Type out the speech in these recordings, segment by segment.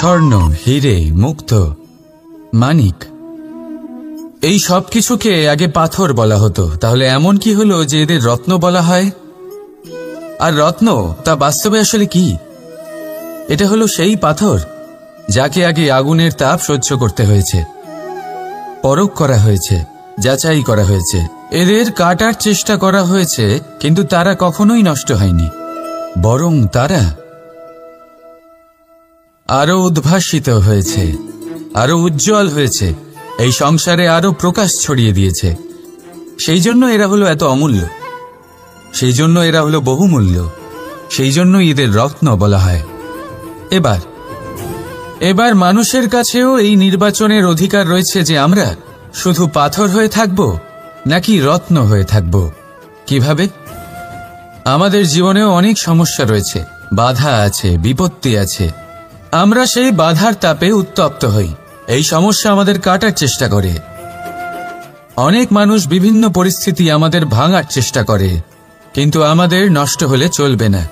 স্বর্ণ, হিরে, মুক্ত, মানিক, এই সব কিছুকে আগে পাথর বলা হতো। তাহলে এমন কি হলো যে এদের রত্ন বলা হয়? আর রত্ন তা বাস্তবে আসলে কি? এটা হলো সেই পাথর যাকে আগে আগুনের তাপ সহ্য করতে হয়েছে, পরখ করা হয়েছে, যাচাই করা হয়েছে, এদের কাটার চেষ্টা করা হয়েছে, কিন্তু তারা কখনোই নষ্ট হয়নি, বরং তারা আরো উদ্ভাসিত হয়েছে, আরো উজ্জ্বল হয়েছে, এই সংসারে আরো প্রকাশ ছড়িয়ে দিয়েছে। সেই জন্য এরা হলো এত অমূল্য, সেই জন্য এরা হলো বহুমূল্য, সেই জন্য এদের রত্ন বলা হয়। এবার মানুষের কাছেও এই নির্বাচনের অধিকার রয়েছে যে আমরা শুধু পাথর হয়ে থাকব নাকি রত্ন হয়ে থাকব। কিভাবে? আমাদের জীবনেও অনেক সমস্যা রয়েছে, বাধা আছে, বিপত্তি আছে। আমরা সেই বাধার তাপে উত্তপ্ত হই, এই সমস্যা আমাদের কাটার চেষ্টা করে। অনেক মানুষ বিভিন্ন পরিস্থিতি আমাদের ভাঙার চেষ্টা করে, কিন্তু আমাদের নষ্ট হলে চলবে না।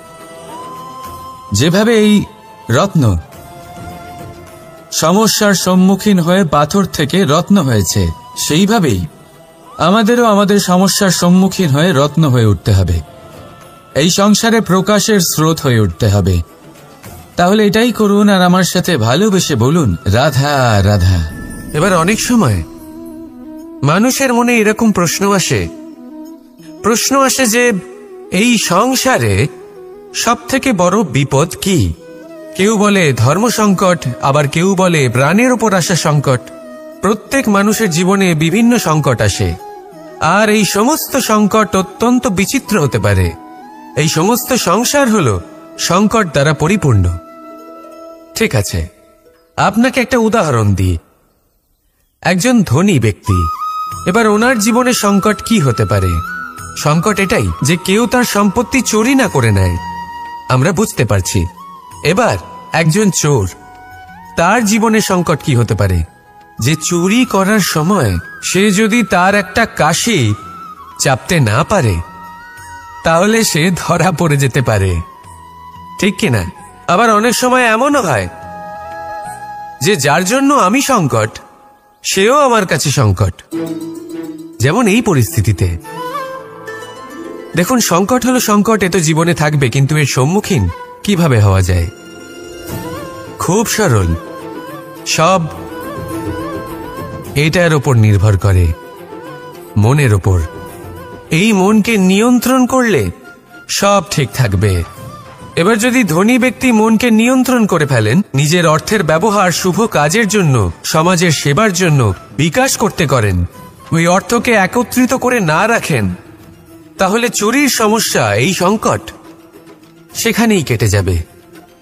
যেভাবে এই রত্ন সমস্যার সম্মুখীন হয়ে পাথর থেকে রত্ন হয়েছে, সেইভাবেই আমাদেরও আমাদের সমস্যার সম্মুখীন হয়ে রত্ন হয়ে উঠতে হবে, এই সংসারে প্রকাশের স্রোত হয়ে উঠতে হবে। তাহলে এটাই করুন আর আমার সাথে ভালোবেসে বলুন, রাধা রাধা। এবার অনেক সময় মানুষের মনে এরকম প্রশ্ন আসে যে এই সংসারে সবথেকে বড় বিপদ কি? কেউ বলে ধর্ম সংকট, আবার কেউ বলে প্রাণের উপর আসা সংকট। প্রত্যেক মানুষের জীবনে বিভিন্ন সংকট আসে, আর এই সমস্ত সংকট অত্যন্ত বিচিত্র হতে পারে। এই সমস্ত সংসার হলো সংকট দ্বারা পরিপূর্ণ। ঠিক আছে, আপনাকে একটা উদাহরণ দিই। একজন ধনী ব্যক্তি, এবার ওনার জীবনে সংকট কি হতে পারে? সংকট এটাই যে কেউ তার সম্পত্তি চুরি না করে নেয়, আমরা বুঝতে পারছি। এবার একজন চোর, তার জীবনে সংকট কি হতে পারে? যে চুরি করার সময় সে যদি তার একটা কাশি চাপতে না পারে, তাহলে সে ধরা পড়ে যেতে পারে, ঠিক কিনা? আবার অনেক সময় এমনও হয় যে যার জন্য আমি সংকট, সেও আমার কাছে সংকট। যেমন এই পরিস্থিতিতে দেখুন, সংকট হলো সংকট, এ তো জীবনে থাকবে, কিন্তু এর সম্মুখীন কিভাবে হওয়া যায়? খুব সরল, সব এটার ওপর নির্ভর করে, মনের ওপর। এই মনকে নিয়ন্ত্রণ করলে সব ঠিক থাকবে। এবার যদি ধনী ব্যক্তি মনকে নিয়ন্ত্রণ করে ফেলেন, নিজের অর্থের ব্যবহার শুভ কাজের জন্য, সমাজের সেবার জন্য বিকাশ করতে করেন, ওই অর্থকে একত্রিত করে না রাখেন, তাহলে চুরির সমস্যা, এই সংকট সেখানেই কেটে যাবে।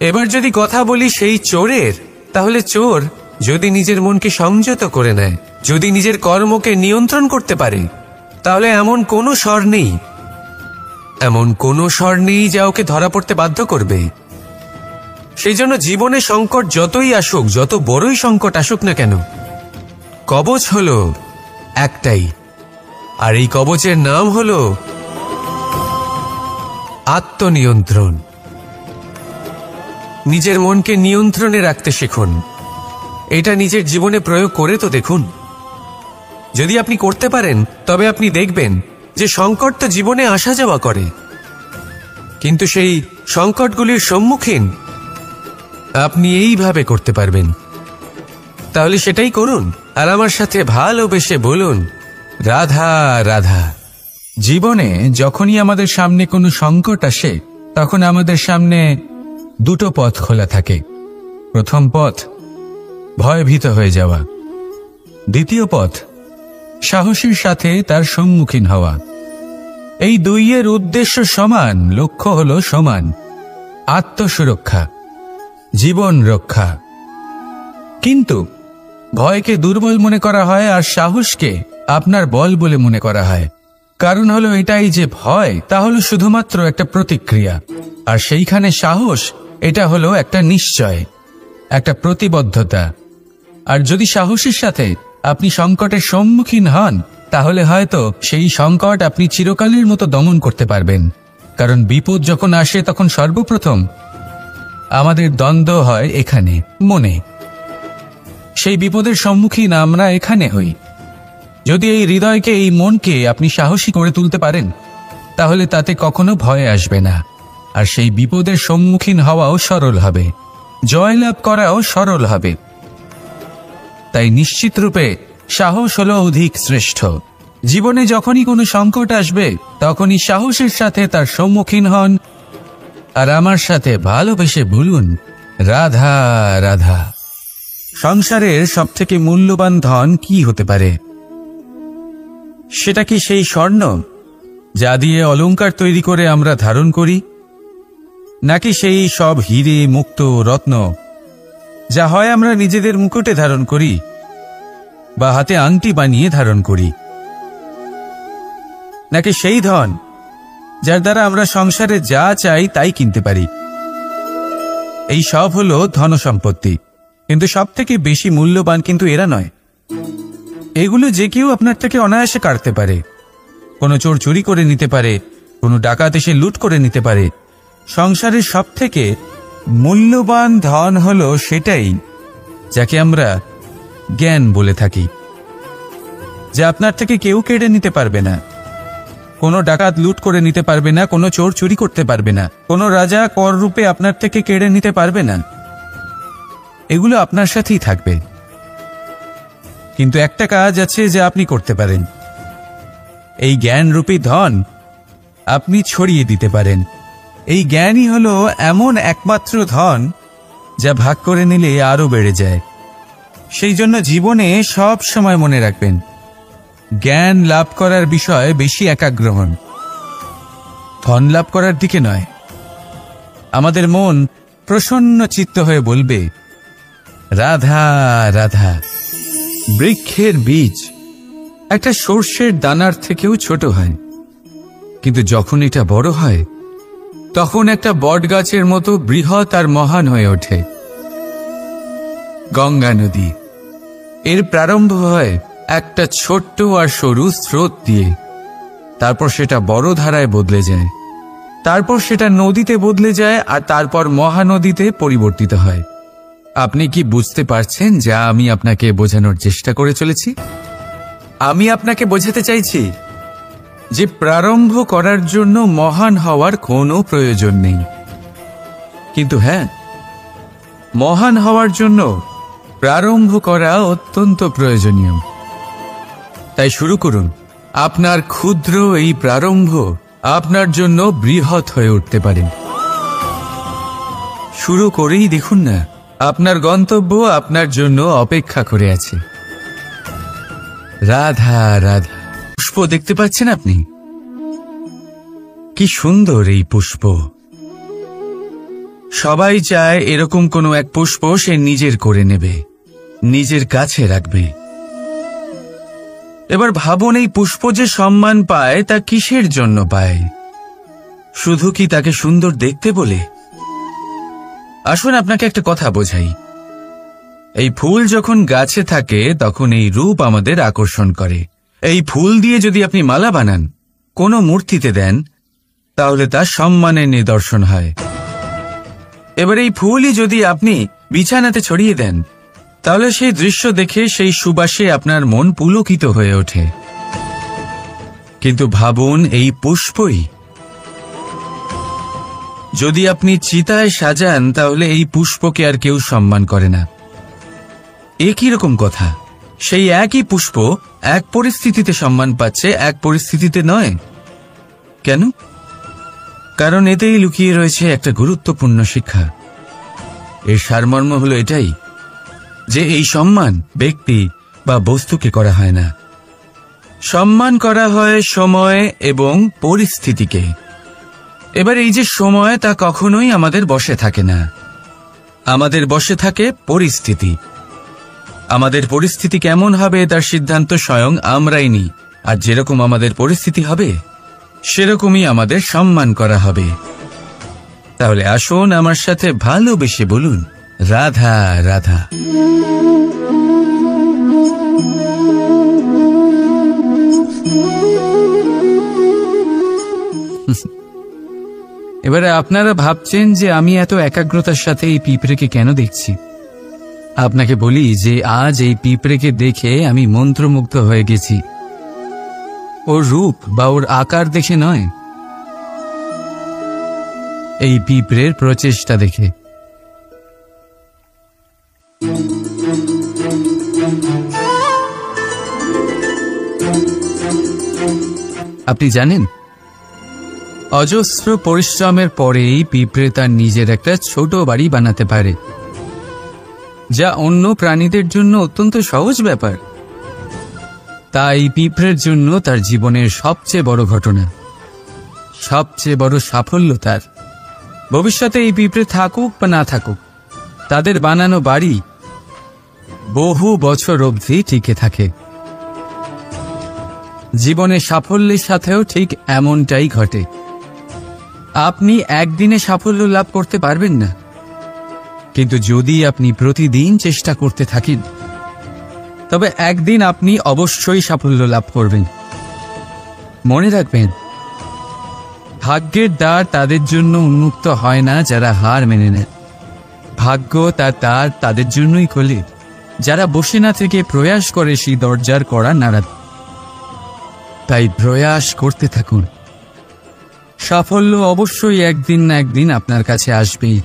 এবার যদি কথা বলি সেই চোরের, তাহলে চোর যদি নিজের মনকে সংযত করে নেয়, যদি নিজের কর্মকে নিয়ন্ত্রণ করতে পারে, তাহলে এমন কোনো স্বর নেই যা ওকে ধরা পড়তে বাধ্য করবে। সেই জন্য জীবনে সংকট যতই আসুক, যত বড়ই সংকট আসুক না কেন, কবচ হলো একটাই, আর এই কবচের নাম হলো আত্মনিয়ন্ত্রণ। নিজের মনকে নিয়ন্ত্রণে রাখতে শিখুন। এটা নিজের জীবনে প্রয়োগ করে তো দেখুন। যদি আপনি করতে পারেন, তবে আপনি দেখবেন যে সংকট তো জীবনে আসা যাওয়া করে, কিন্তু সেই সংকটগুলির সম্মুখীন আপনি এইভাবে করতে পারবেন। তাহলে সেটাই করুন, আর আমার সাথে ভালোবেসে বলুন, রাধা রাধা। জীবনে যখনই আমাদের সামনে কোনো সংকট আসে, তখন আমাদের সামনে দুটো পথ খোলা থাকে। প্রথম পথ ভয়ভীত হয়ে যাওয়া, দ্বিতীয় পথ সাহসীর সাথে তার সম্মুখীন হওয়া। এই দুইয়ের উদ্দেশ্য সমান, লক্ষ্য হলো সমান, আত্মসুরক্ষা, জীবন রক্ষা। কিন্তু ভয়কে দুর্বল মনে করা হয় আর সাহসকে আপনার বল বলে মনে করা হয়। কারণ হলো এটাই যে ভয় তা হলো শুধুমাত্র একটা প্রতিক্রিয়া, আর সেইখানে সাহস এটা হলো একটা নিশ্চয়, একটা প্রতিবদ্ধতা। আর যদি সাহসের সাথে আপনি সংকটের সম্মুখীন হন, তাহলে হয়তো সেই সংকট আপনি চিরকালের মতো দমন করতে পারবেন। কারণ বিপদ যখন আসে, তখন সর্বপ্রথম আমাদের দ্বন্দ্ব হয় এখানে, মনে। সেই বিপদের সম্মুখীন আমরা এখানে হই। যদি এই হৃদয়কে, এই মনকে আপনি সাহসী করে তুলতে পারেন, তাহলে তাতে কখনো ভয় আসবে না, আর সেই বিপদের সম্মুখীন হওয়াও সরল হবে, জয়লাভ করাও সরল হবে। তাই নিশ্চিত রূপে সাহস হলো অধিক শ্রেষ্ঠ। জীবনে যখনই কোনো সংকট আসবে, তখনই সাহসের সাথে তার সম্মুখীন হন, আর আমার সাথে ভালোবেসে বলুন, রাধা রাধা। সংসারের সবথেকে মূল্যবান ধন কি হতে পারে? সেটা কি সেই স্বর্ণ যা দিয়ে অলংকার তৈরি করে আমরা ধারণ করি, নাকি সেই সব হীরে, মুক্ত, রত্ন যা হয় আমরা নিজেদের মুকুটে ধারণ করি বা হাতে আংটি বানিয়ে ধারণ করি, নাকি সেই ধন যার দ্বারা আমরা সংসারে যা চাই তাই কিনতে পারি? এই সব হলো ধন সম্পত্তি, কিন্তু সব থেকে বেশি মূল্যবান কিন্তু এরা নয়। এগুলো যে কেউ আপনার থেকে অনায়াসে কাটতে পারে। কোনো চোর চুরি করে নিতে পারে, কোনো ডাকাত এসে লুট করে নিতে পারে। সংসারের সব থেকে মূল্যবান ধন হলো সেটাই যাকে আমরা জ্ঞান বলে থাকি, যা আপনার থেকে কেউ কেড়ে নিতে পারবে না। কোনো ডাকাত লুট করে নিতে পারবে না, কোনো চোর চুরি করতে পারবে না, কোনো রাজা কর রূপে আপনার থেকে কেড়ে নিতে পারবে না। এগুলো আপনার সাথেই থাকবে। কিন্তু একটা কাজ আছে যা আপনি করতে পারেন। এই জ্ঞানরূপী ধন আপনি ছড়িয়ে দিতে পারেন। এই জ্ঞানই হলো এমন একমাত্র ধন যা ভাগ করে নিলে আরো বেড়ে যায়। সেই জন্য জীবনে সব সময় মনে রাখবেন, জ্ঞান লাভ করার বিষয়ে বেশি একাগ্র হন, ধন লাভ করার দিকে নয়। আমাদের মন প্রসন্ন চিত্ত হয়ে বলবে, রাধা রাধা। বৃক্ষের বীজ একটা সর্ষের দানার থেকেও ছোট হয়, কিন্তু যখন এটা বড় হয় তখন একটা বট গাছের মতো বৃহৎ আর মহান হয়ে ওঠে। গঙ্গা নদী, এর প্রারম্ভ হয় একটা ছোট্ট আর সরু স্রোত দিয়ে, তারপর সেটা বড় ধারায় বদলে যায়, তারপর সেটা নদীতে বদলে যায়, আর তারপর মহানদীতে পরিবর্তিত হয়। আপনি কি বুঝতে পারছেন যা আমি আপনাকে বোঝানোর চেষ্টা করে চলেছি? আমি আপনাকে বোঝাতে চাইছি যে প্রারম্ভ করার জন্য মহান হওয়ার কোনো প্রয়োজন নেই, কিন্তু হ্যাঁ, মহান হওয়ার জন্য প্রারম্ভ করা অত্যন্ত প্রয়োজনীয়। তাই শুরু করুন। আপনার ক্ষুদ্র এই প্রারম্ভ আপনার জন্য বৃহৎ হয়ে উঠতে পারে। শুরু করেই দেখুন না, আপনার গন্তব্য আপনার জন্য অপেক্ষা করে আছে। রাধা রাধা। পুষ্প দেখতে পাচ্ছেন আপনি? কি সুন্দর এই পুষ্প। সবাই চায় এরকম কোনো এক পুষ্প সে নিজের করে নেবে, নিজের কাছে রাখবে। এবার ভাবুন, এই পুষ্প যে সম্মান পায় তা কিসের জন্য পায়? শুধু কি তাকে সুন্দর দেখতে বলে? আসুন আপনাকে একটা কথা বোঝাই। এই ফুল যখন গাছে থাকে তখন এই রূপ আমাদের আকর্ষণ করে। এই ফুল দিয়ে যদি আপনি মালা বানান, কোনো মূর্তিতে দেন, তাহলে তা সম্মানের নিদর্শন হয়। এবার এই ফুলই যদি আপনি বিছানাতে ছড়িয়ে দেন, তাহলে সেই দৃশ্য দেখে সেই সুবাসে আপনার মন পুলকিত হয়ে ওঠে। কিন্তু ভাবুন, এই পুষ্পই যদি আপনি চিতায় সাজান, তাহলে এই পুষ্পকে আর কেউ সম্মান করে না। একই রকম কথা, সেই একই পুষ্প এক পরিস্থিতিতে সম্মান পাচ্ছে, এক পরিস্থিতিতে নয়। কেন? কারণ এতেই লুকিয়ে রয়েছে একটা গুরুত্বপূর্ণ শিক্ষা। এর সারমর্ম হলো এটাই যে এই সম্মান ব্যক্তি বা বস্তুকে করা হয় না, সম্মান করা হয় সময় এবং পরিস্থিতিকে। এবার এই যে সময়, তা কখনোই আমাদের বশে থাকে না, আমাদের বশে থাকে পরিস্থিতি। আমাদের পরিস্থিতি কেমন হবে তার সিদ্ধান্ত স্বয়ং আমরাই নিই, আর যেরকম আমাদের পরিস্থিতি হবে সেরকমই আমাদের সম্মান করা হবে। তাহলে আসুন আমার সাথে ভালোবেসে বলুন, রাধা রাধা। এবারে আপনারা ভাবছেন যে আমি এত একাগ্রতার সাথে এই পিঁপড়েকে কেন দেখছি। আপনাকে বলি যে আজ এই পিঁপড়েকে দেখে আমি মন্ত্রমুগ্ধ হয়ে গেছি। ওর রূপ বা ওর আকার দেখে নয়, এই পিঁপড়ের প্রচেষ্টা দেখে। আপনি জানেন, অজস্র পরিশ্রমের পরেই পিঁপড়ে তার নিজের একটা ছোট বাড়ি বানাতে পারে, যা অন্য প্রাণীদের জন্য অত্যন্ত সহজ ব্যাপার। তাই পিঁপড়ের জন্য তার জীবনের সবচেয়ে বড় ঘটনা, সবচেয়ে বড় সাফল্য তার। ভবিষ্যতে এই পিঁপড়ে থাকুক বা না থাকুক, তাদের বানানো বাড়ি বহু বছর অবধি টিকে থাকে। জীবনের সাফল্যের সাথেও ঠিক এমনটাই ঘটে। আপনি একদিনে সাফল্য লাভ করতে পারবেন না, কিন্তু যদি আপনি প্রতিদিন চেষ্টা করতে থাকেন, তবে একদিন আপনি অবশ্যই সাফল্য লাভ করবেন। মনে রাখবেন, ভাগ্যের দ্বার তাদের জন্য উন্মুক্ত হয় না যারা হার মেনে নেয়। ভাগ্য তার দ্বার তাদের জন্যই খোলে যারা বসে না থেকে প্রয়াস করে সেই দরজার কড়া নাড়াতে। তাই প্রয়াস করতে থাকুন, সাফল্য অবশ্যই একদিন না একদিন আপনার কাছে আসবেই।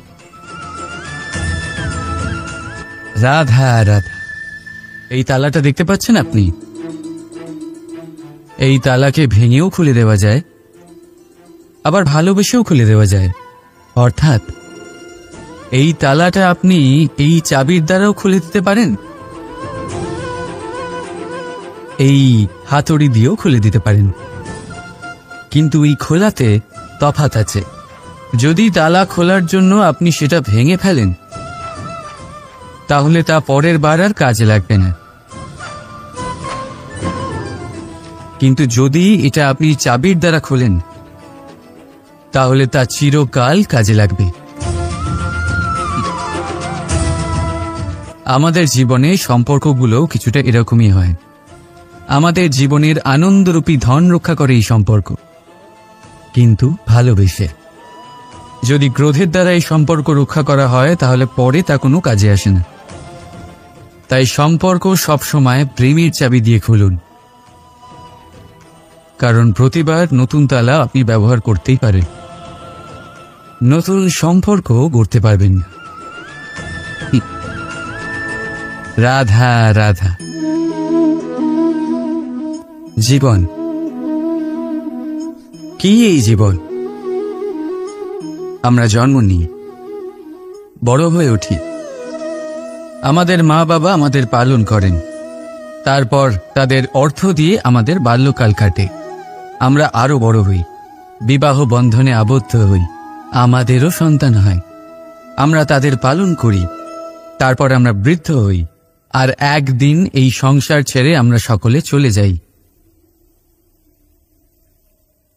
রাধা রাধা। এই তালাটা দেখতে পাচ্ছেন আপনি? এই তালাকে ভেঙেও খুলে দেওয়া যায়, আবার ভালোবেসেও খুলে দেওয়া যায়। অর্থাৎ এই তালাটা আপনি এই চাবির দ্বারাও খুলে দিতে পারেন, এই হাতুড়ি দিয়েও খুলে দিতে পারেন। কিন্তু এই খোলাতে তফাৎ আছে। যদি তালা খোলার জন্য আপনি সেটা ভেঙে ফেলেন, তাহলে তা পরের বার আর কাজে লাগবে না। কিন্তু যদি এটা আপনি চাবির দ্বারা খোলেন, তাহলে তা চিরকাল কাজে লাগবে। আমাদের জীবনে সম্পর্কগুলো কিছুটা এরকমই হয়। আমাদের জীবনের আনন্দরূপী ধন রক্ষা করে এই সম্পর্ক, কিন্তু ভালোবেসে। যদি ক্রোধের দ্বারা এই সম্পর্ক রক্ষা করা হয়, তাহলে পরে তা কোনো কাজে আসে না। তাই সম্পর্ক সবসময় প্রেমের চাবি দিয়ে খুলুন, কারণ প্রতিবার নতুন তালা আপনি ব্যবহার করতেই পারেন, নতুন সম্পর্ক গড়তে পারবেন না। রাধা রাধা। জীবন কি? এই জীবন আমরা জন্ম নিই, বড় হয়ে উঠি, আমাদের মা বাবা আমাদের পালন করেন, তারপর তাদের অর্থ দিয়ে আমাদের বাল্যকাল কাটে। আমরা আরো বড় হই, বিবাহ বন্ধনে আবদ্ধ হই, আমাদেরও সন্তান হয়, আমরা তাদের পালন করি, তারপর আমরা বৃদ্ধ হই, আর একদিন এই সংসার ছেড়ে আমরা সকলে চলে যাই।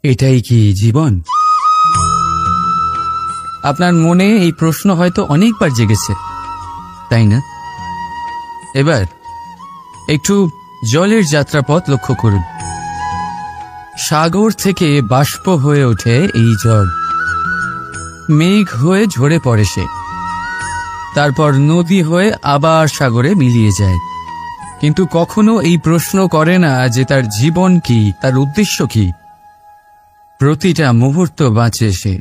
এটাই কি জীবন? আপনার মনে এই প্রশ্ন হয়তো অনেকবার জেগেছে, তাই না? এবার একটু জলের যাত্রাপথ লক্ষ্য করুন। সাগর থেকে বাষ্প হয়ে ওঠে এই জল, মেঘ হয়ে ঝরে পড়ে সে, তারপর নদী হয়ে আবার সাগরে মিলিয়ে যায়। কিন্তু কখনো এই প্রশ্ন করে না যে তার জীবন কি, তার উদ্দেশ্য কি। প্রতিটা মুহূর্ত বাঁচে সে,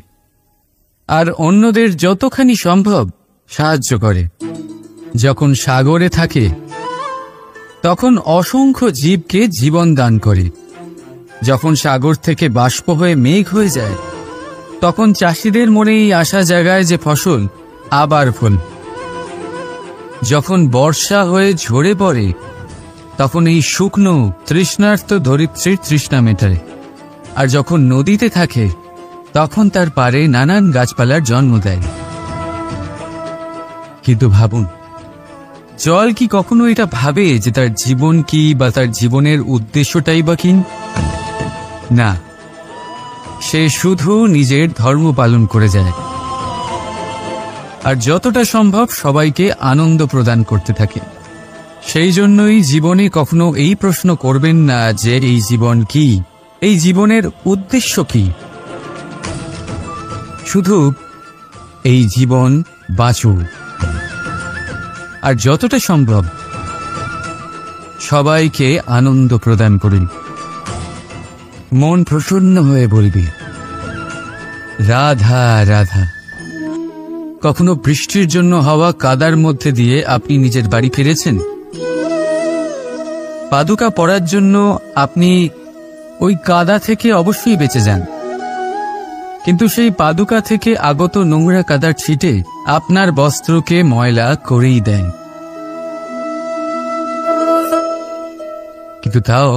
আর অন্যদের যতখানি সম্ভব সাহায্য করে। যখন সাগরে থাকে, তখন অসংখ্য জীবকে জীবন দান করে। যখন সাগর থেকে বাষ্প হয়ে মেঘ হয়ে যায়, তখন চাষিদের মনে এই আশা জাগায় যে ফসল আবার ফল। যখন বর্ষা হয়ে ঝরে পড়ে, তখন এই শুকনো তৃষ্ণার্ত ধরিত্রীর তৃষ্ণা মেটায়। আর যখন নদীতে থাকে, তখন তার পাড়ে নানান গাছপালার জন্ম দেয়। কিন্তু ভাবুন, জল কি কখনো এটা ভাবে যে তার জীবন কি বা তার জীবনের উদ্দেশ্যটাই বা কি? না, সে শুধু নিজের ধর্ম পালন করে যায়, আর যতটা সম্ভব সবাইকে আনন্দ প্রদান করতে থাকে। সেই জন্যই জীবনে কখনো এই প্রশ্ন করবেন না যে এই জীবন কি, এই জীবনের উদ্দেশ্য কি। শুধু এই জীবন বাঁচুন, আর যতটা সম্ভব সবাইকে আনন্দ প্রদান করুন। মন প্রসন্ন হয়ে বলবে রাধা রাধা। কখনো বৃষ্টির জন্য হওয়া কাদার মধ্যে দিয়ে আপনি নিজের বাড়ি ফিরেছেন? পাদুকা পরার জন্য আপনি ওই কাদা থেকে অবশ্যই বেঁচে যান, কিন্তু সেই পাদুকা থেকে আগত নোংরা কাদার ছিটে আপনার বস্ত্রকে ময়লা করেই দেয়। কিন্তু তাও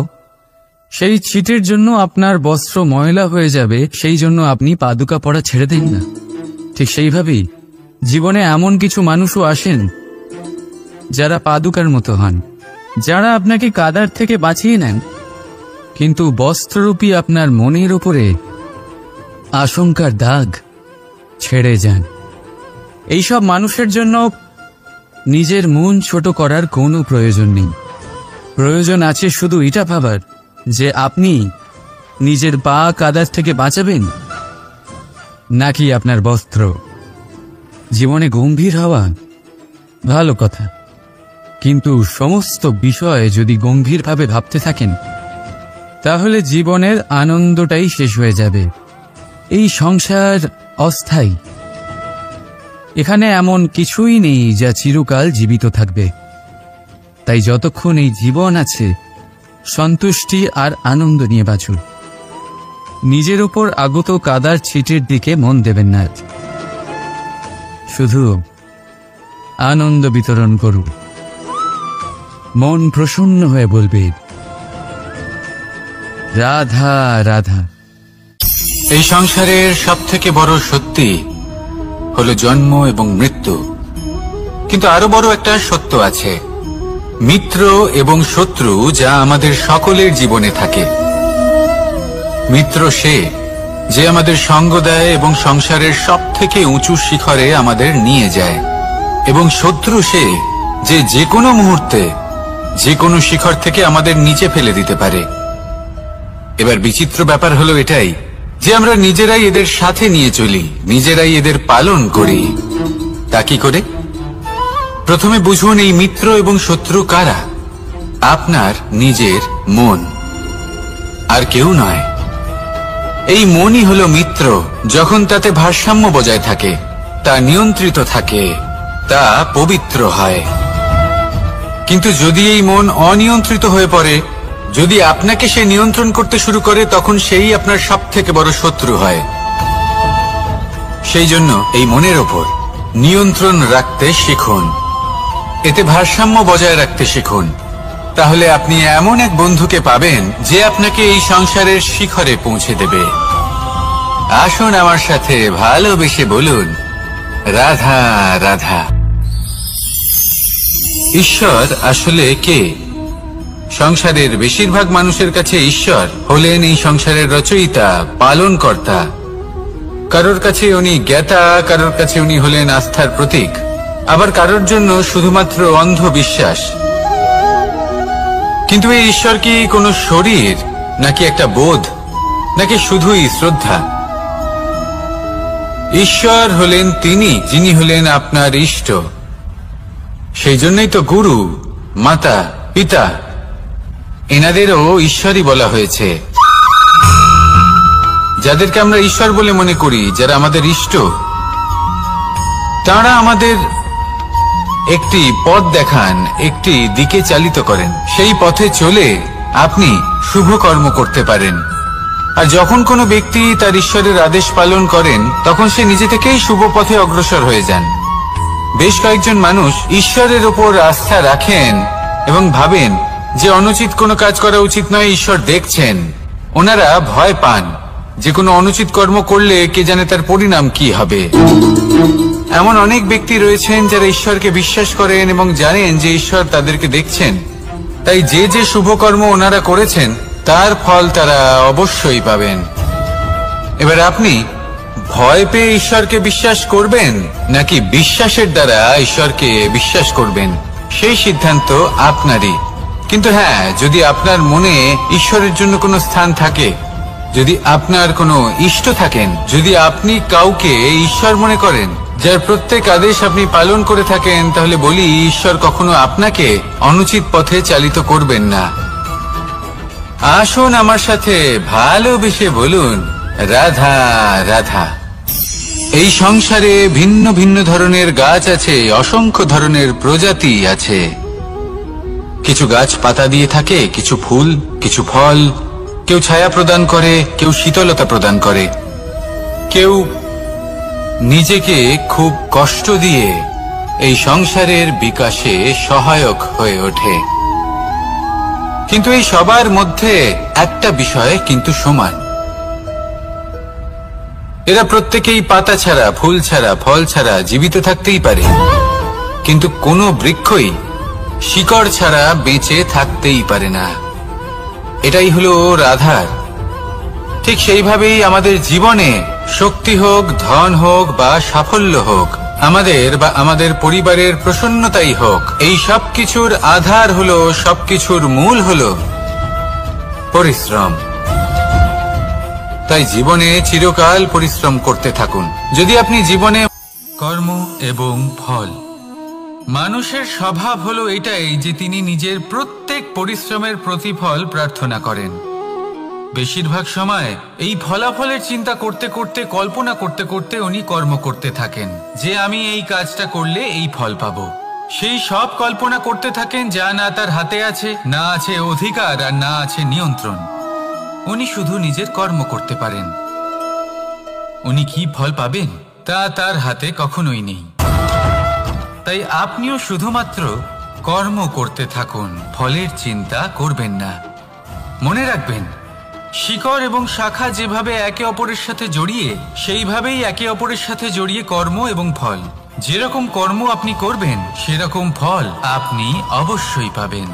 সেই ছিটের জন্য আপনার বস্ত্র ময়লা হয়ে যাবে, সেই জন্য আপনি পাদুকা পরা ছেড়ে দেন না। ঠিক সেইভাবেই জীবনে এমন কিছু মানুষও আসেন যারা পাদুকার মতো হন, যারা আপনাকে কাদার থেকে বাঁচিয়ে নেন, কিন্তু বস্ত্ররূপী আপনার মনের উপরে আশঙ্কার দাগ ছেড়ে যান। এইসব মানুষের জন্য নিজের মন ছোট করার কোনো প্রয়োজন নেই। প্রয়োজন আছে শুধু এটা ভাবার যে আপনি নিজের পা কাদার থেকে বাঁচাবেন নাকি আপনার বস্ত্র। জীবনে গম্ভীর হওয়া ভালো কথা, কিন্তু সমস্ত বিষয়ে যদি গম্ভীরভাবে ভাবতে থাকেন তাহলে জীবনের আনন্দটাই শেষ হয়ে যাবে। এই সংসার অস্থায়ী, এখানে এমন কিছুই নেই যা চিরকাল জীবিত থাকবে। তাই যতক্ষণ এই জীবন আছে সন্তুষ্টি আর আনন্দ নিয়ে বাঁচুন। নিজের উপর আগত কাদার ছিটের দিকে মন দেবেন না, শুধু আনন্দ বিতরণ করুন। মন প্রসন্ন হয়ে বলবে রাধা রাধা। এই সংসারের সবথেকে বড় সত্যি হলো জন্ম এবং মৃত্যু, কিন্তু আরো বড় একটা সত্য আছে, মিত্র এবং শত্রু, যা আমাদের সকলের জীবনে থাকে। মিত্র সে যে আমাদের সঙ্গ দেয় এবং সংসারের সবথেকে উঁচু শিখরে আমাদের নিয়ে যায়, এবং শত্রু সে যে যে কোনো মুহূর্তে যে কোনো শিখর থেকে আমাদের নিচে ফেলে দিতে পারে। এবার বিচিত্র ব্যাপার হলো এটাই যে আমরা নিজেরাই এদের সাথে নিয়ে চলি, নিজেরাই এদের পালন করি। তা কি করে? প্রথমে বুঝুন এই মিত্র এবং শত্রু কারা। আপনার নিজের মন, আর কেউ নয়। এই মনই হলো মিত্র যখন তাতে ভারসাম্য বজায় থাকে, তা নিয়ন্ত্রিত থাকে, তা পবিত্র হয়। কিন্তু যদি এই মন অনিয়ন্ত্রিত হয়ে পড়ে, যদি আপনাকে সে নিয়ন্ত্রণ করতে শুরু করে, তখন সেই আপনার সবথেকে বড় শত্রু হয়। সেই জন্য এই মনের ওপর নিয়ন্ত্রণ রাখতে শিখুন, এতে ভারসাম্য বজায় রাখতে শিখুন। তাহলে আপনি এমন এক বন্ধুকে পাবেন যে আপনাকে এই সংসারের শিখরে পৌঁছে দেবে। আসুন আমার সাথে ভালোবেসে বলুন রাধা রাধা। ঈশ্বর আসলে কে? সংসারের বেশিরভাগ মানুষের কাছে ঈশ্বর হলেন এই সংসারের রচয়িতা, পালনকর্তা। কারোর কাছে উনি জ্ঞাতা, কারোর কাছে উনি হলেন আস্থার প্রতীক, আবার কারোর জন্য শুধুমাত্র অন্ধ বিশ্বাস। কিন্তু এই ঈশ্বর কি কোনো শরীর, নাকি একটা বোধ, নাকি শুধুই শ্রদ্ধা? ঈশ্বর হলেন তিনি যিনি হলেন আপনার ইষ্ট। সেই জন্যই তো গুরু, মাতা, পিতা এনাদেরও ঈশ্বরই বলা হয়েছে। যাদেরকে আমরা ঈশ্বর বলে মনে করি, যারা আমাদের ইষ্ট, তারা আমাদের একটি পথ দেখান, একটি দিকে চালিত করেন। সেই পথে চলে আপনি শুভ কর্ম করতে পারেন। আর যখন কোনো ব্যক্তি তার ঈশ্বরের আদেশ পালন করেন, তখন সে নিজে থেকেই শুভ পথে অগ্রসর হয়ে যান। বেশ কয়েকজন মানুষ ঈশ্বরের ওপর আস্থা রাখেন এবং ভাবেন যে অনুচিত কোনো কাজ করা উচিত নয়, ঈশ্বর দেখছেন। ওনারা ভয় পান যে কোনো অনুচিত কর্ম করলে কে জানে তার পরিণাম কি হবে। এমন অনেক ব্যক্তি রয়েছেন যারা ঈশ্বরকে বিশ্বাস করেন এবং জানেন যে ঈশ্বর তাদেরকে দেখছেন। তাই যে যে শুভ কর্ম ওনারা করেছেন তার ফল তারা অবশ্যই পাবেন। এবার আপনি ভয় পেয়ে ঈশ্বরকে বিশ্বাস করবেন নাকি বিশ্বাসের দ্বারা ঈশ্বরকে বিশ্বাস করবেন, সেই সিদ্ধান্ত আপনারই। কিন্তু হ্যাঁ, যদি আপনার মনে ঈশ্বরের জন্য কোনো স্থান থাকে, যদি আপনার কোনো ইষ্ট থাকেন, যদি আপনি কাউকে ঈশ্বর মনে করেন, যার প্রত্যেক আদেশ আপনি পালন করে থাকেন, তাহলে বলি ঈশ্বর কখনো আপনাকে অনুচিত পথে চালিত করবেন না। আসুন আমার সাথে ভালোবেসে বলুন, রাধা রাধা। এই সংসারে ভিন্ন ভিন্ন ধরনের গাছ আছে, অসংখ্য ধরনের প্রজাতি আছে। কিছু গাছ পাতা দিয়ে থাকে, কিছু ফুল, কিছু ফল। কেউ ছায়া প্রদান করে, কেউ শীতলতা প্রদান করে, কেউ নিজেকে খুব কষ্ট দিয়ে এই সংসারের বিকাশে সহায়ক হয়ে ওঠে। কিন্তু এই সবার মধ্যে একটা বিষয় কিন্তু সমান, এরা প্রত্যেকেই পাতা ছাড়া, ফুল ছাড়া, ফল ছাড়া জীবিত থাকতেই পারে, কিন্তু কোনো বৃক্ষই শিকড় ছাড়া বেঁচে থাকতেই পারে না। এটাই হলো রাধার। ঠিক সেইভাবেই আমাদের জীবনে শক্তি হোক, ধন হোক বা সাফল্য হোক, আমাদের বা আমাদের পরিবারের প্রসন্নতাই হোক, এই সব কিছুর আধার হলো, সবকিছুর মূল হলো পরিশ্রম। তাই জীবনে চিরকাল পরিশ্রম করতে থাকুন। যদি আপনি জীবনে কর্ম এবং ফল, মানুষের স্বভাব হলো এটাই যে তিনি নিজের প্রত্যেক পরিশ্রমের প্রতিফল প্রার্থনা করেন। বেশিরভাগ সময় এই ফলাফলের চিন্তা করতে করতে, কল্পনা করতে করতে উনি কর্ম করতে থাকেন, যে আমি এই কাজটা করলে এই ফল পাবো। সেই সব কল্পনা করতে থাকেন যা না তার হাতে আছে, না আছে অধিকার, আর না আছে নিয়ন্ত্রণ। উনি শুধু নিজের কর্ম করতে পারেন। উনি কি ফল পাবেন তা তার হাতে কখনোই নেই। তাই আপনিও শুধুমাত্র কর্ম করতে থাকুন, ফলের চিন্তা করবেন না। মনে রাখবেন, শিকড় এবং শাখা যেভাবে একে অপরের সাথে জড়িয়ে, সেইভাবেই একে অপরের সাথে জড়িয়ে কর্ম এবং ফল। যেরকম কর্ম আপনি করবেন, সেরকম ফল আপনি অবশ্যই পাবেন।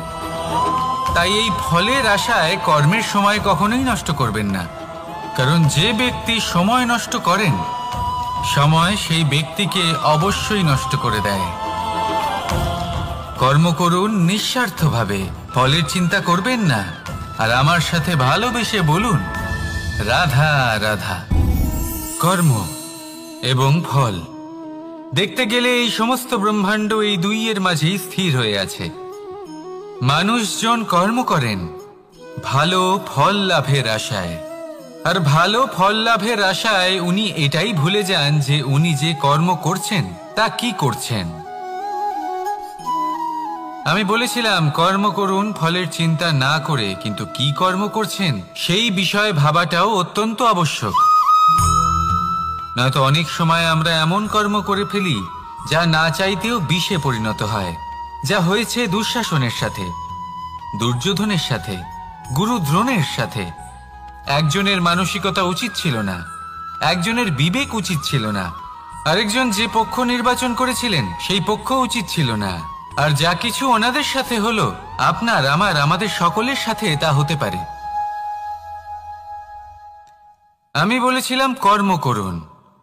তাই এই ফলের আশায় কর্মের সময় কখনোই নষ্ট করবেন না, কারণ যে ব্যক্তি সময় নষ্ট করেন, সময় সেই ব্যক্তিকে অবশ্যই নষ্ট করে দেয়। কর্ম করুন নিঃস্বার্থভাবে, ফলের চিন্তা করবেন না, আর আমার সাথে ভালোবেসে বলুন, রাধা রাধা। কর্ম এবং ফল, দেখতে গেলে এই সমস্ত ব্রহ্মাণ্ড এই দুইয়ের মাঝেই স্থির হয়ে আছে। মানুষজন কর্ম করেন ভালো ফল লাভের আশায়, আর ভালো ফল লাভের আশায় উনি এটাই ভুলে যান যে উনি যে কর্ম করছেন তা কি করছেন। আমি বলেছিলাম কর্ম করুন ফলের চিন্তা না করে, কিন্তু কি কর্ম করছেন সেই বিষয়ে ভাবাটাও অত্যন্ত আবশ্যক। নয়তো অনেক সময় আমরা এমন কর্ম করে ফেলি যা না চাইতেও বিষে পরিণত হয়, যা হয়েছে দুঃশাসনের সাথে, দুর্যোধনের সাথে, গুরু দ্রোণের সাথে। একজনের মানসিকতা উচিত ছিল না, একজনের বিবেক উচিত ছিল না, আরেকজন যে পক্ষ নির্বাচন করেছিলেন সেই পক্ষ উচিত ছিল না। আর যা কিছু ওনাদের সাথে হলো, আপনার, আমার, আমাদের সকলের সাথে তা হতে পারে। আমি বলেছিলাম কর্ম করুন,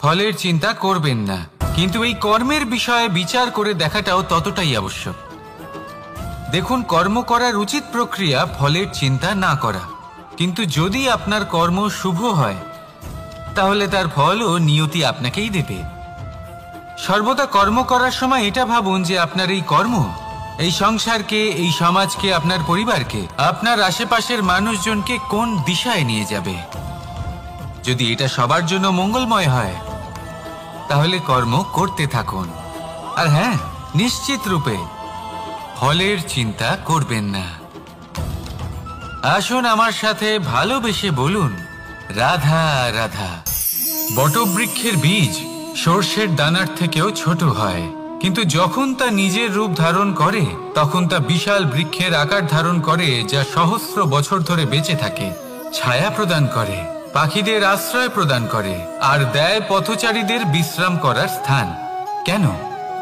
ফলের চিন্তা করবেন না, কিন্তু এই কর্মের বিষয়ে বিচার করে দেখাটাও ততটাই আবশ্যক। দেখুন, কর্ম করার উচিত প্রক্রিয়া ফলের চিন্তা না করা, কিন্তু যদি আপনার কর্ম শুভ হয় তাহলে তার ফলও নিয়তি আপনাকেই দেবে। সর্বদা কর্ম করার সময় এটা ভাবুন যে আপনার এই কর্ম এই সংসারকে, এই সমাজকে, আপনার পরিবারকে, আপনার আশেপাশের মানুষজনকে কোন দিশায় নিয়ে যাবে। যদি এটা সবার জন্য মঙ্গলময় হয় তাহলে কর্ম করতে থাকুন। আর হ্যাঁ, নিশ্চিত রূপে ফলের চিন্তা করবেন না। আসুন আমার সাথে ভালোবেসে বলুন, রাধা রাধা। বটবৃক্ষের বীজ সর্ষের দানার থেকেও ছোট হয়, কিন্তু যখন তা নিজের রূপ ধারণ করে তখন তা বিশাল বৃক্ষের আকার ধারণ করে, যা সহস্র বছর ধরে বেঁচে থাকে, ছায়া প্রদান করে, পাখিদের আশ্রয় প্রদান করে, আর দেয় পথচারীদের বিশ্রাম করার স্থান। কেন?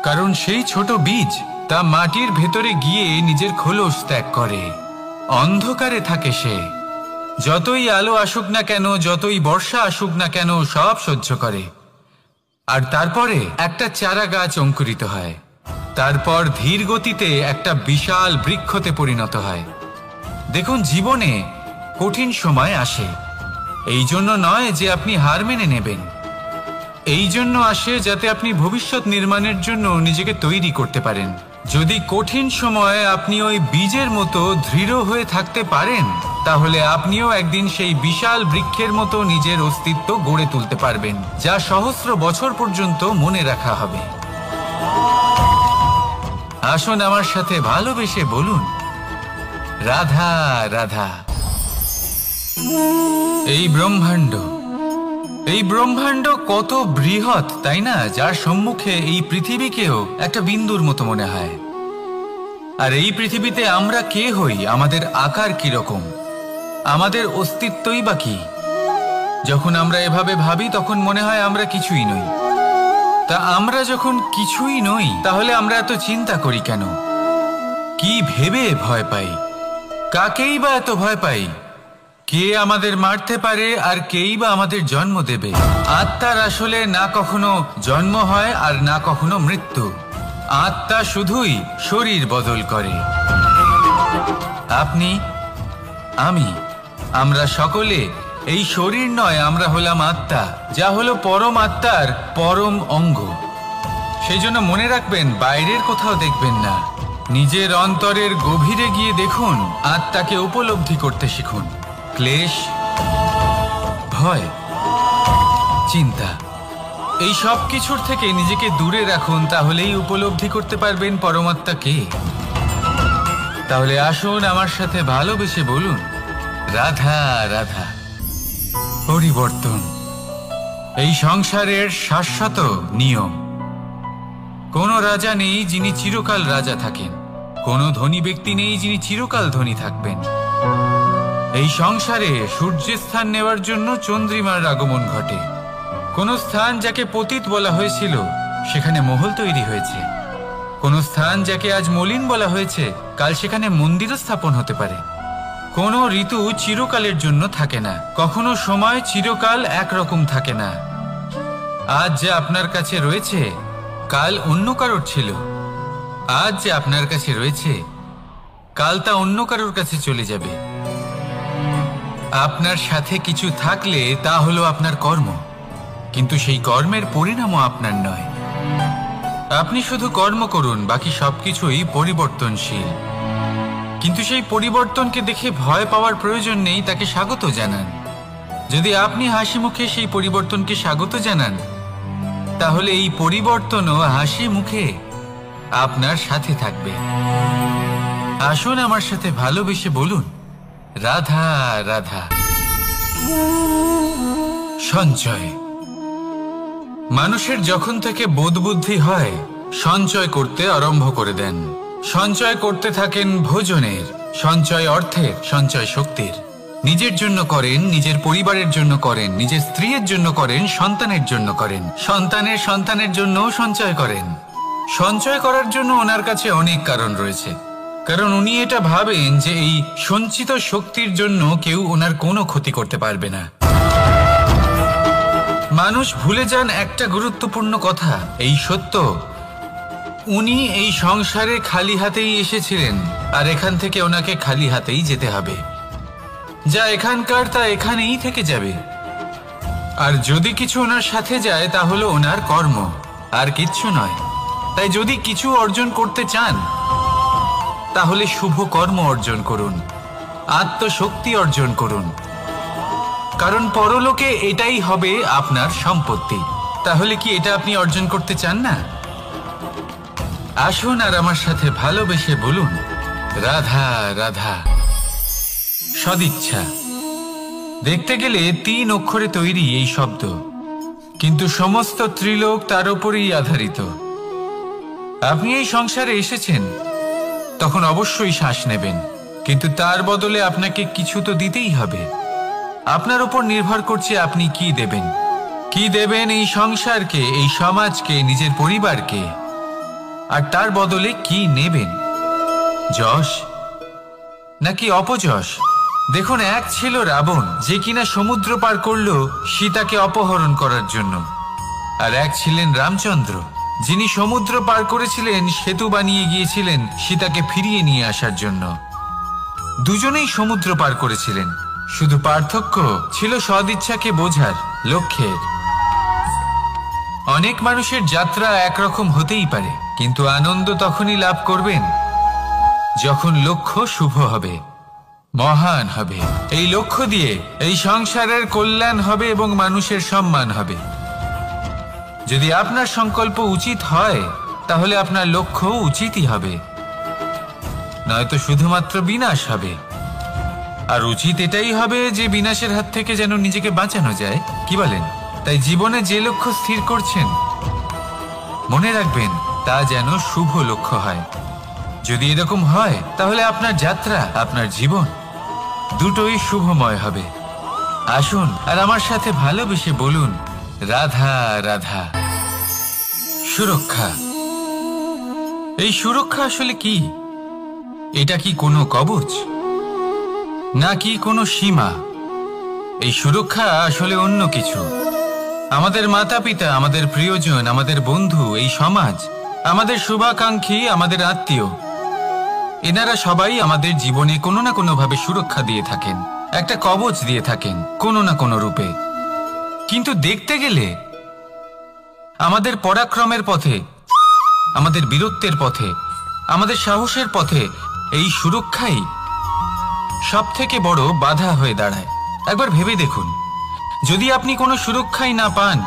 কারণ সেই ছোট বীজ তা মাটির ভেতরে গিয়ে নিজের খোলস ত্যাগ করে। অন্ধকারে থাকে সে, যতই আলো আসুক না কেন, যতই বর্ষা আসুক না কেন, সব সহ্য করে। আর তারপরে একটা চারা গাছ অঙ্কুরিত হয়, তারপর ধীর গতিতে একটা বিশাল বৃক্ষতে পরিণত হয়। দেখুন, জীবনে কঠিন সময় আসে, এই জন্য নয় যে আপনি হার মেনে নেবেন, এই জন্য আসে যাতে আপনি ভবিষ্যৎ নির্মাণের জন্য নিজেকে তৈরি করতে পারেন। যদি কঠিন সময়ে আপনি ওই বীজের মতো দৃঢ় হয়ে থাকতে পারেন, তাহলে আপনিও একদিন সেই বিশাল বৃক্ষের মতো নিজের অস্তিত্ব গড়ে তুলতে পারবেন, যা সহস্র বছর পর্যন্ত মনে রাখা হবে। আসুন আমার সাথে ভালোবেসে বলুন, রাধা রাধা। এই ব্রহ্মাণ্ড কত বৃহৎ, তাই না? যার সম্মুখে এই পৃথিবীকেও একটা বিন্দুর মতো মনে হয়। আর এই পৃথিবীতে আমরা কে হই, আমাদের আকার কিরকম, আমাদের অস্তিত্বই বা কি? যখন আমরা এভাবে ভাবি তখন মনে হয় আমরা কিছুই নই। তা আমরা যখন কিছুই নই, তাহলে আমরা এত চিন্তা করি কেন? কি ভেবে ভয় পাই? কাকেই বা এত ভয় পাই? কে আমাদের মারতে পারে আর কেই বা আমাদের জন্ম দেবে? আত্মার আসলে না কখনো জন্ম হয় আর না কখনো মৃত্যু। আত্মা শুধুই শরীর বদল করে। আপনি, আমি, আমরা সকলে এই শরীর নয়, আমরা হলাম আত্মা, যা হলো পরম আত্মার পরম অঙ্গ। সেই জন্য মনে রাখবেন, বাইরের কোথাও দেখবেন না, নিজের অন্তরের গভীরে গিয়ে দেখুন, আত্মাকে উপলব্ধি করতে শিখুন। ক্লেশ, ভয়, চিন্তা, এই সব কিছুর থেকে নিজেকে দূরে রাখুন, তাহলেই উপলব্ধি করতে পারবেন পরমাত্মাকে। তাহলে আসুন আমার সাথে ভালোবেসে বলুন, রাধা রাধা। পরিবর্তন এই সংসারের শাশ্বত নিয়ম। কোনো রাজা নেই যিনি চিরকাল রাজা থাকেন, কোনো ধনী ব্যক্তি নেই যিনি চিরকাল ধনী থাকবেন। এই সংসারে সূর্যের স্থান নেওয়ার জন্য চন্দ্রিমার আগমন ঘটে। কোন স্থান যাকে পতিত বলা হয়েছিল, সেখানে মহল তৈরি হয়েছে। কোন স্থান যাকে আজ মলিন বলা হয়েছে, কাল সেখানে মন্দিরও স্থাপন হতে পারে। কোনো ঋতু চিরকালের জন্য থাকে না, কখনো সময় চিরকাল একরকম থাকে না। আজ যে আপনার কাছে রয়েছে, কাল অন্য কারোর ছিল। আজ যে আপনার কাছে রয়েছে, কাল তা অন্য কারোর কাছে চলে যাবে। আপনার সাথে কিছু থাকলে তা হলো আপনার কর্ম, কিন্তু সেই কর্মের পরিণামও আপনার নয়। আপনি শুধু কর্ম করুন, বাকি সবকিছুই পরিবর্তনশীল। কিন্তু সেই পরিবর্তনকে দেখে ভয় পাওয়ার প্রয়োজন নেই, তাকে স্বাগত জানান। যদি আপনি হাসি মুখে সেই পরিবর্তনকে স্বাগত জানান, তাহলে এই পরিবর্তনও হাসি মুখে আপনার সাথে থাকবে। আসুন আমার সাথে ভালোবেসে বলুন, রাধা রাধা। সঞ্চয়। মানুষের যখন থেকে বোধবুদ্ধি হয়, সঞ্চয় করতে আরম্ভ করে দেন। সঞ্চয় করতে থাকেন ভোজনের, সঞ্চয় অর্থের, সঞ্চয় শক্তির। নিজের জন্য করেন, নিজের পরিবারের জন্য করেন, নিজের স্ত্রীর জন্য করেন, সন্তানের জন্য করেন, সন্তানের সন্তানের জন্যও সঞ্চয় করেন। সঞ্চয় করার জন্য ওনার কাছে অনেক কারণ রয়েছে, কারণ উনি এটা ভাবেন যে এই সঞ্চিত শক্তির জন্য কেউ ওনার কোনো ক্ষতি করতে পারবে না। মানুষ ভুলে যান একটা গুরুত্বপূর্ণ কথা, এই সত্য, উনি এই সংসারে খালি হাতেই এসেছিলেন, আর এখান থেকে ওনাকে খালি হাতেই যেতে হবে। যা এখানকার তা এখানেই থেকে যাবে। আর যদি কিছু ওনার সাথে যায়, তা হলো ওনার কর্ম, আর কিচ্ছু নয়। তাই যদি কিছু অর্জন করতে চান, তাহলে শুভ কর্ম অর্জন করুন, আত্মশক্তি অর্জন করুন, কারণ পরলোকে এটাই হবে আপনার সম্পত্তি। তাহলে কি এটা আপনি অর্জন করতে চান না? আসুন আর আমার সাথে ভালোবেসে বলুন, রাধা রাধা। সদিচ্ছা। দেখতে গেলে 3 অক্ষরে তৈরি এই শব্দ, কিন্তু সমস্ত ত্রিলোক তার উপরেই আধারিত। আপনি এই সংসারে এসেছেন, তখন অবশ্যই শ্বাস নেবেন, কিন্তু তার বদলে আপনাকে কিছু তো দিতেই হবে। আপনার উপর নির্ভর করছে আপনি কি দেবেন। কি দেবেন এই সংসারকে, এই সমাজকে, নিজের পরিবারকে, আর তার বদলে কি নেবেন? যশ নাকি অপযশ? দেখুন, এক ছিল রাবণ, যে কিনা সমুদ্র পার করলো সীতাকে অপহরণ করার জন্য, আর এক ছিলেন রামচন্দ্র, যিনি সমুদ্র পার করেছিলেন, সেতু বানিয়ে গিয়েছিলেন সীতাকে ফিরিয়ে নিয়ে আসার জন্য। দুজনেই সমুদ্র পার করেছিলেন, শুধু পার্থক্য ছিল সদিচ্ছাকে বোঝার লক্ষ্যের। অনেক মানুষের যাত্রা একরকম হতেই পারে, কিন্তু আনন্দ তখনই লাভ করবেন যখন লক্ষ্য শুভ হবে, মহান হবে। এই লক্ষ্য দিয়ে এই সংসারের কল্যাণ হবে এবং মানুষের সম্মান হবে। যদি আপনার সংকল্প উচিত হয় তাহলে আপনার লক্ষ্য উচিতই হবে, নয়তো শুধুমাত্র বিনাশ হবে। আর উচিত এটাই হবে যে বিনাশের হাত থেকে যেন নিজেকে বাঁচানো যায়, কি বলেন? তাই জীবনে যে লক্ষ্য স্থির করছেন মনে রাখবেন তা যেন শুভ লক্ষ্য হয়। যদি এরকম হয় তাহলে আপনার যাত্রা, আপনার জীবন দুটোই শুভময় হবে। আসুন আর আমার সাথে ভালোবেসে বলুন, রাধা রাধা। সুরক্ষা। এই সুরক্ষা আসলে কি? এটা কি কোনো কবচ নাকি কোনো সীমা? এই সুরক্ষা আসলে অন্য কিছু। আমাদের মাতা পিতা, আমাদের প্রিয়জন, আমাদের বন্ধু, এই সমাজ, আমাদের শুভাকাঙ্ক্ষী, আমাদের আত্মীয়, এনারা সবাই আমাদের জীবনে কোনো না কোনো ভাবে সুরক্ষা দিয়ে থাকেন, একটা কবচ দিয়ে থাকেন কোনো না কোনো রূপে। কিন্তু দেখতে গেলে আমাদের পরাক্রমের পথে, আমাদের বীরত্বের পথে, আমাদের সাহসের পথে এই সুরক্ষাই সব থেকে বড় বাধা হয়ে দাঁড়ায়। একবার ভেবে দেখুন, যদি আপনি কোনো সুরক্ষাই না পান,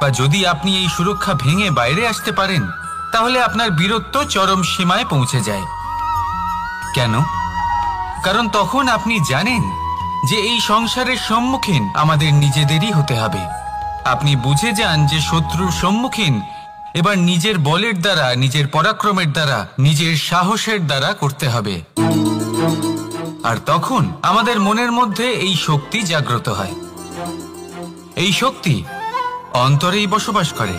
বা যদি আপনি এই সুরক্ষা ভেঙে বাইরে আসতে পারেন, তাহলে আপনার বীরত্ব চরম সীমায় পৌঁছে যায়। কেন? কারণ তখন আপনি জানেন যে এই সংসারের সম্মুখীন আমাদের নিজেদেরই হতে হবে। আপনি বুঝে যান যে শত্রুর সম্মুখীন এবার নিজের বলের দ্বারা, নিজের পরাক্রমের দ্বারা, নিজের সাহসের দ্বারা করতে হবে। আর তখন আমাদের মনের মধ্যে এই শক্তি জাগ্রত হয়। এই শক্তি অন্তরেই বসবাস করে।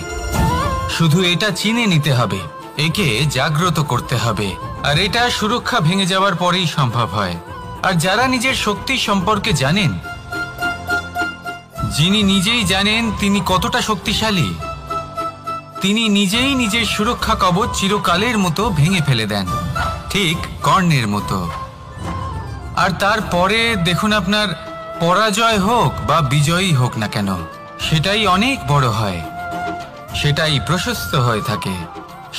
শুধু এটা চিনে নিতে হবে, একে জাগ্রত করতে হবে। আর এটা সুরক্ষা ভেঙে যাওয়ার পরেই সম্ভব হয়। আর যারা নিজের শক্তি সম্পর্কে জানেন, যিনি নিজেই জানেন তিনি কতটা শক্তিশালী, তিনি নিজেই নিজের সুরক্ষা কবচ চিরকালের মতো ভেঙে ফেলে দেন, ঠিক কর্ণের মতো। আর তারপরে দেখুন, আপনার পরাজয় হোক বা বিজয়ী হোক না কেন, সেটাই অনেক বড় হয়, সেটাই প্রশস্ত হয়ে থাকে।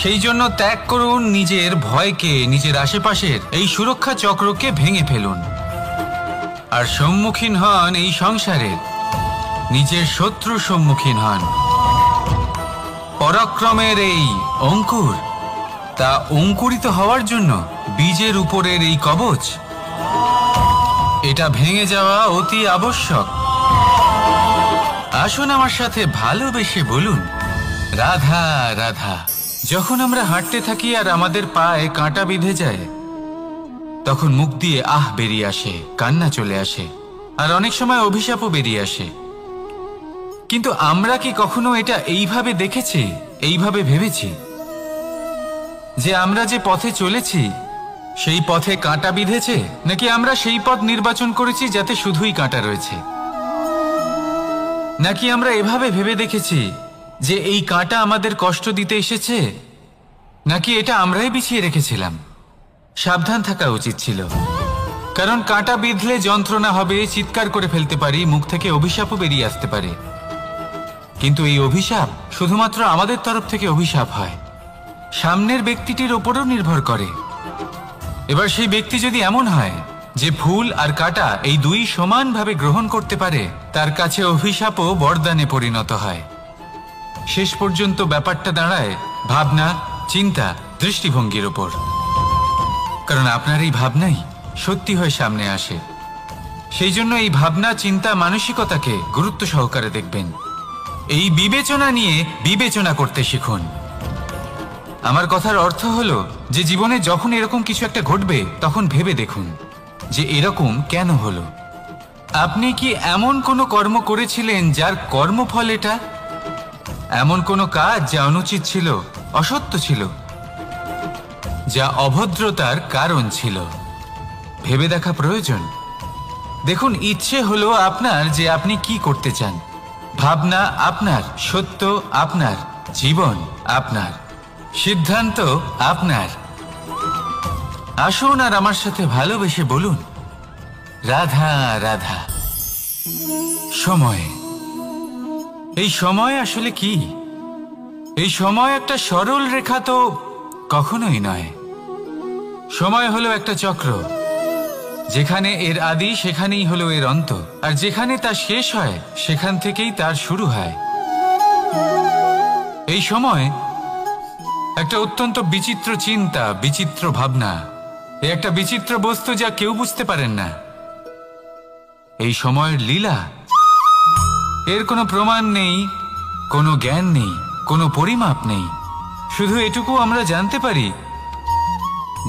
সেই জন্য ত্যাগ করুন নিজের ভয়কে, নিজের আশেপাশের এই সুরক্ষা চক্রকে ভেঙে ফেলুন। আর সম্মুখীন হন এই সংসারের নিজের শত্রু সম্মুখীন হন। পরাক্রমের এই অঙ্কুর, তা অঙ্কুরিত হওয়ার জন্য বীজের উপরের এই কবচ, এটা ভেঙে যাওয়া অতি আবশ্যক। আসুন আমার সাথে ভালোবেসে বলুন, রাধা রাধা। যখন আমরা হাঁটতে থাকি আর আমাদের পায়ে কাঁটা বিঁধে যায়, তখন মুখ দিয়ে আহ বেরিয়ে আসে, কান্না চলে আসে, আর অনেক সময় অভিশাপও বেরিয়ে আসে। কিন্তু আমরা কি কখনো এটা এইভাবে দেখেছি, এইভাবে ভেবেছি যে আমরা যে পথে চলেছি সেই পথে কাঁটা বিঁধেছে, নাকি আমরা সেই পথ নির্বাচন করেছি যাতে শুধুই কাঁটা রয়েছে? নাকি আমরা এভাবে ভেবে দেখেছি যে এই কাঁটা আমাদের কষ্ট দিতে এসেছে, নাকি এটা আমরাই বিছিয়ে রেখেছিলাম? সাবধান থাকা উচিত ছিল, কারণ কাঁটা বিঁধলে যন্ত্রণা হবে, চিৎকার করে ফেলতে পারি, মুখ থেকে অভিশাপও বেরিয়ে আসতে পারে। কিন্তু এই অভিশাপ শুধুমাত্র আমাদের তরফ থেকে অভিশাপ হয়, সামনের ব্যক্তিটির ওপরও নির্ভর করে। এবার সেই ব্যক্তি যদি এমন হয় যে ফুল আর কাঁটা এই দুই সমানভাবে গ্রহণ করতে পারে, তার কাছে অভিশাপও বরদানে পরিণত হয়। শেষ পর্যন্ত ব্যাপারটা দাঁড়ায় ভাবনা, চিন্তা, দৃষ্টিভঙ্গির ওপর। কারণ আপনার এই ভাবনাই সত্যি হয়ে সামনে আসে। সেই জন্য এই ভাবনা, চিন্তা, মানসিকতাকে গুরুত্ব সহকারে দেখবেন। এই বিবেচনা নিয়ে বিবেচনা করতে শিখুন। আমার কথার অর্থ হলো যে জীবনে যখন এরকম কিছু একটা ঘটবে, তখন ভেবে দেখুন যে এরকম কেন হলো। আপনি কি এমন কোনো কর্ম করেছিলেন যার কর্মফল এটা? এমন কোনো কাজ যা অনুচিত ছিল, অসত্য ছিল, যা অভদ্রতার কারণ ছিল? ভেবে দেখা প্রয়োজন। দেখুন, ইচ্ছে হলো আপনার যে আপনি কি করতে চান, ভাবনা আপনার, সত্য আপনার, জীবন আপনার, সিদ্ধান্ত আপনার। আসুন আর আমার সাথে ভালোবেসে বলুন, রাধা রাধা। সময়, এই সময় আসলে কি? এই সময় একটা সরল রেখা তো কখনোই নয়। সময় হলো একটা চক্র, যেখানে এর আদি সেখানেই হলো এর অন্ত, আর যেখানে তা শেষ হয় সেখান থেকেই তার শুরু হয়। এই সময় একটা অত্যন্ত বিচিত্র চিন্তা, বিচিত্র ভাবনা, একটা বিচিত্র বস্তু যা কেউ বুঝতে পারেন না। এই সময়ের লীলা, এর কোনো প্রমাণ নেই, কোনো জ্ঞান নেই, কোনো পরিমাপ নেই। শুধু এটুকু আমরা জানতে পারি,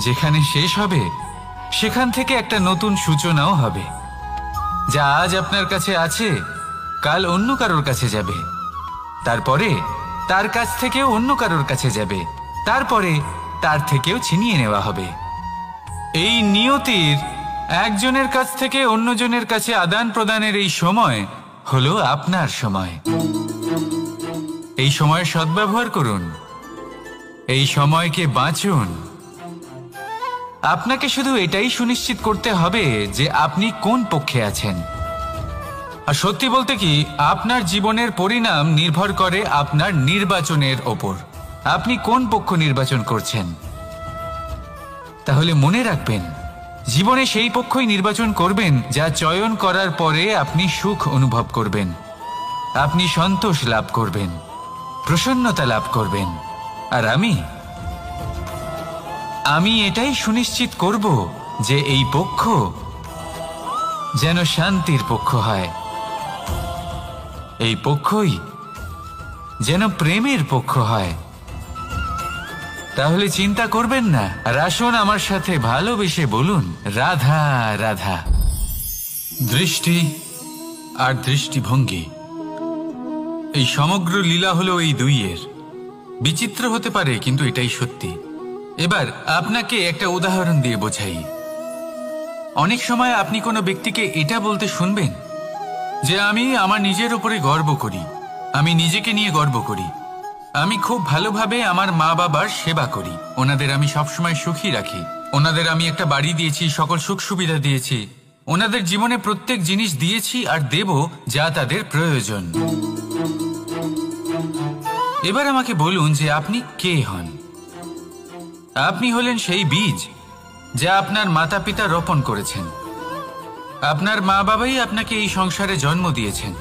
যেখানে শেষ হবে সেখান থেকে একটা নতুন সূচনাও হবে। যা আজ আপনার কাছে আছে কাল অন্য কারোর কাছে যাবে, তারপরে তার কাছ থেকেও অন্য কারোর কাছে যাবে, তারপরে তার থেকেও ছিনিয়ে নেওয়া হবে। এই নিয়তির একজনের কাছ থেকে অন্যজনের কাছে আদান প্রদানের এই সময় হলো আপনার সময়। এই সময়ের সদ্ব্যবহার করুন, এই সময়কে বাঁচুন। আপনাকে শুধু এটাই সুনিশ্চিত করতে হবে যে আপনি কোন পক্ষে আছেন। আর সত্যি বলতে কি, আপনার জীবনের পরিণাম নির্ভর করে আপনার নির্বাচনের ওপর। আপনি কোন পক্ষ নির্বাচন করছেন। তাহলে মনে রাখবেন, জীবনে সেই পক্ষই নির্বাচন করবেন যা চয়ন করার পরে আপনি সুখ অনুভব করবেন, আপনি সন্তোষ লাভ করবেন, প্রসন্নতা লাভ করবেন। আর আমি এটাই সুনিশ্চিত করব যে এই পক্ষ যেন শান্তির পক্ষ হয়, এই পক্ষই যেন প্রেমের পক্ষ হয়। তাহলে চিন্তা করবেন না, আর আসুন আমার সাথে ভালোবেসে বলুন রাধা রাধা। দৃষ্টি আর দৃষ্টিভঙ্গি, এই সমগ্র লীলা হলো এই দুইয়ের। বিচিত্র হতে পারে, কিন্তু এটাই সত্যি। এবার আপনাকে একটা উদাহরণ দিয়ে বোঝাই। অনেক সময় আপনি কোনো ব্যক্তিকে এটা বলতে শুনবেন যে আমি আমার নিজের উপরে গর্ব করি, আমি নিজেকে নিয়ে গর্ব করি, আমি খুব ভালোভাবে আমার মা বাবার সেবা করি, ওনাদের আমি সবসময় সুখী রাখি, ওনাদের আমি একটা বাড়ি দিয়েছি, সকল সুখ সুবিধা দিয়েছি, ওনাদের জীবনে প্রত্যেক জিনিস দিয়েছি আর দেব যা তাদের প্রয়োজন। এবার আমাকে বলুন যে আপনি কে হন। আপনি হলেন সেই বীজ যা আপনার মাতা পিতা রোপণ করেছেন। আপনার মা বাবাই আপনাকে এই সংসারে জন্ম দিয়েছেন।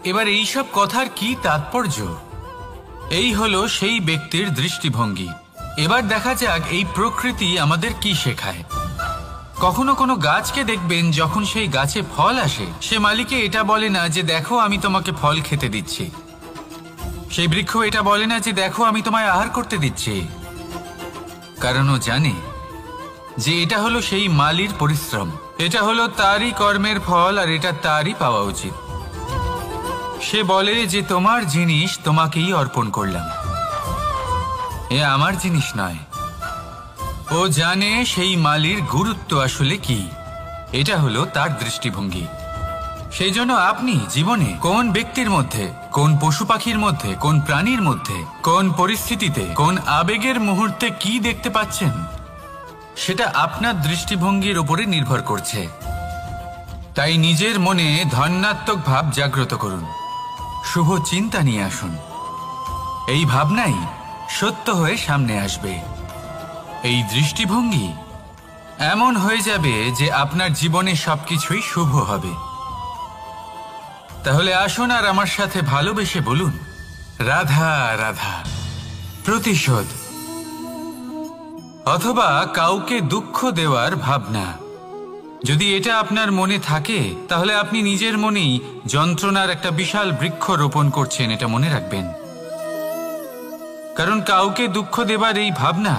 এবার এইসব কথার কি তাৎপর্য? এই হলো সেই ব্যক্তির দৃষ্টিভঙ্গি। এবার দেখা যাক এই প্রকৃতি আমাদের কি শেখায়। কখনো কোনো গাছকে দেখবেন, যখন সেই গাছে ফল আসে, সে মালিকে এটা বলে না যে দেখো আমি তোমাকে ফল খেতে দিচ্ছি। সেই বৃক্ষ এটা বলে না যে দেখো আমি তোমায় আহার করতে দিচ্ছি, কারণ ও জানে যে এটা হলো সেই মালির পরিশ্রম, এটা হলো তারই কর্মের ফল, আর এটা তারই পাওয়া উচিত। সে বলে যে তোমার জিনিস তোমাকেই অর্পণ করলাম, এ আমার জিনিস নয়। ও জানে সেই মালির গুরুত্ব আসলে কি। এটা হলো তার দৃষ্টিভঙ্গি। সেই জন্য আপনি জীবনে কোন ব্যক্তির মধ্যে, কোন পশু পাখির মধ্যে, কোন প্রাণীর মধ্যে, কোন পরিস্থিতিতে, কোন আবেগের মুহূর্তে কি দেখতে পাচ্ছেন, সেটা আপনার দৃষ্টিভঙ্গির উপরে নির্ভর করছে। তাই নিজের মনে ধন্যাত্মক ভাব জাগ্রত করুন, শুভ চিন্তা নিয়ে আসুন। এই ভাবনাই সত্য হয়ে সামনে আসবে। এই দৃষ্টিভঙ্গি এমন হয়ে যাবে যে আপনার জীবনে সবকিছুই শুভ হবে। তাহলে আসুন আর আমার সাথে ভালোবেসে বলুন রাধা রাধা। প্রতিশোধ অথবা কাউকে দুঃখ দেওয়ার ভাবনা, যদি এটা আপনার মনে থাকে, তাহলে আপনি নিজের মনেই যন্ত্রণার একটা বিশাল বৃক্ষ রোপণ করছেন, এটা মনে রাখবেন। কারণ কাউকে দুঃখ দেবার এই ভাবনা,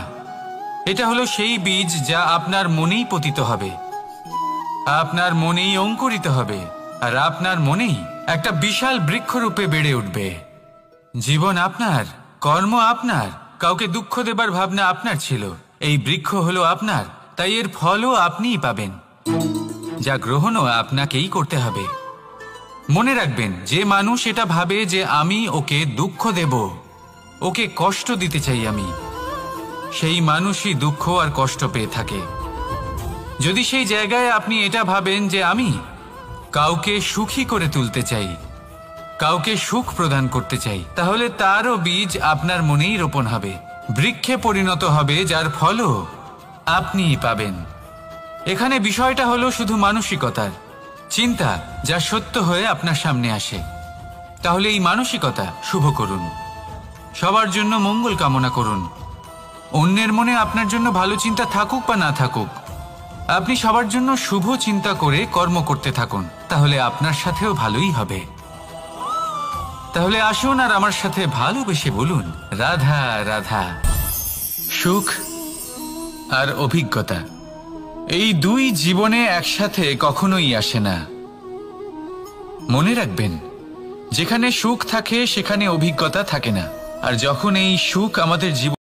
এটা হলো সেই বীজ যা আপনার মনেই পতিত হবে, আপনার মনেই অঙ্কুরিত হবে, আর আপনার মনেই একটা বিশাল বৃক্ষরূপে বেড়ে উঠবে। জীবন আপনার, কর্ম আপনার, কাউকে দুঃখ দেবার ভাবনা আপনার ছিল, এই বৃক্ষ হলো আপনার, তাই এর ফলও আপনিই পাবেন, যা গ্রহণও আপনাকেই করতে হবে। মনে রাখবেন, যে মানুষ এটা ভাবে যে আমি ওকে দুঃখ দেব, ওকে কষ্ট দিতে চাই আমি, সেই মানুষই দুঃখ আর কষ্ট পেয়ে থাকে। যদি সেই জায়গায় আপনি এটা ভাবেন যে আমি কাউকে সুখী করে তুলতে চাই, কাউকে সুখ প্রদান করতে চাই, তাহলে তারও বীজ আপনার মনেই রোপণ হবে, বৃক্ষে পরিণত হবে, যার ফলও আপনিই পাবেন। এখানে বিষয়টা হলো শুধু মানসিকতার চিন্তা, যা সত্য হয়ে আপনার সামনে আসে। তাহলে এই মানসিকতা শুভ করুন, সবার জন্য মঙ্গল কামনা করুন। অন্যের মনে আপনার জন্য ভালো চিন্তা থাকুক বা না থাকুক, আপনি সবার জন্য শুভ চিন্তা করে কর্ম করতে থাকুন, তাহলে আপনার সাথেও ভালোই হবে। তাহলে আসুন আর আমার সাথে ভালোবেসে বলুন, রাধা রাধা। সুখ আর অভিজ্ঞতা, এই দুই জীবনে একসাথে কখনোই আসে না। মনে রাখবেন, যেখানে সুখ থাকে সেখানে অভিজ্ঞতা থাকে না। আর যখন এই সুখ আমাদের জীবন